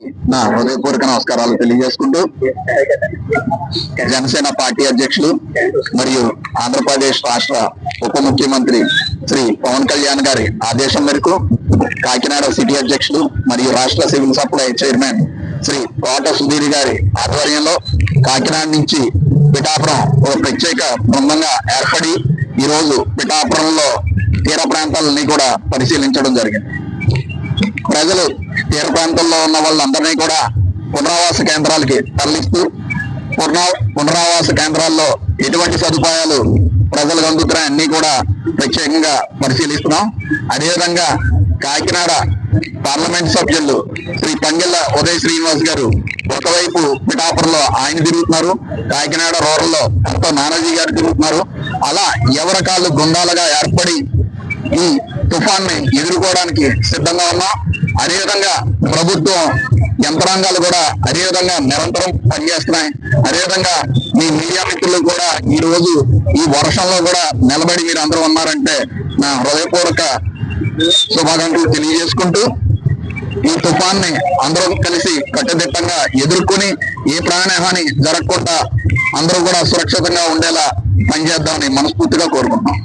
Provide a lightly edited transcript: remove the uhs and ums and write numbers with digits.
నా హృదయపూర్వక నమస్కారాలు తెలియజేసుకుంటూ జనసేన పార్టీ అధ్యక్షులు మరియు ఆంధ్రప్రదేశ్ రాష్ట్ర ఉప ముఖ్యమంత్రి శ్రీ పవన్ కళ్యాణ్ గారి ఆదేశం మేరకు కాకినాడ సిటీ అధ్యక్షులు మరియు రాష్ట్ర సివిల్ సప్లై చైర్మన్ శ్రీ కోట సుధీర్ గారి ఆధ్వర్యంలో కాకినాడ నుంచి పిఠాపురం ఒక ప్రత్యేక బృందంగా ఏర్పడి ఈ రోజు పిఠాపురంలో తీర ప్రాంతాలని కూడా పరిశీలించడం జరిగింది. ప్రజలు తీర ప్రాంతంలో ఉన్న వాళ్ళందరినీ కూడా పునరావాస కేంద్రాలకి తరలిస్తూ పునరావాస కేంద్రాల్లో ఎటువంటి సదుపాయాలు ప్రజలకు అందుతున్నాయి అన్ని కూడా ప్రత్యేకంగా పరిశీలిస్తున్నాం. అదేవిధంగా కాకినాడ పార్లమెంట్ సభ్యులు శ్రీ పంగిళ్ళ ఉదయ్ శ్రీనివాస్ గారు ఒకవైపు పిఠాపురంలో ఆయన తిరుగుతున్నారు, కాకినాడ రూరల్లో ఎంతో నానాజీ గారు తిరుగుతున్నారు. అలా ఎవరి కాళ్ళు గుండాలుగా ఏర్పడి ఈ తుఫాన్ని ఎదుర్కోవడానికి సిద్ధంగా ఉన్నాం. అదేవిధంగా ప్రభుత్వం యంత్రాంగాలు కూడా అదేవిధంగా నిరంతరం పనిచేస్తున్నాయి. అదేవిధంగా మీ మీడియా మిత్రులు కూడా ఈ రోజు ఈ వర్షంలో కూడా నిలబడి మీరు అందరూ ఉన్నారంటే నా హృదయపూర్వక శుభాకాంక్షలు తెలియజేసుకుంటూ ఈ తుఫాన్ని అందరూ కలిసి కట్టుదిట్టంగా ఎదుర్కొని ఏ ప్రాణహాని జరగకుండా అందరూ కూడా సురక్షితంగా ఉండేలా పనిచేద్దామని మనస్ఫూర్తిగా కోరుకుంటున్నాం.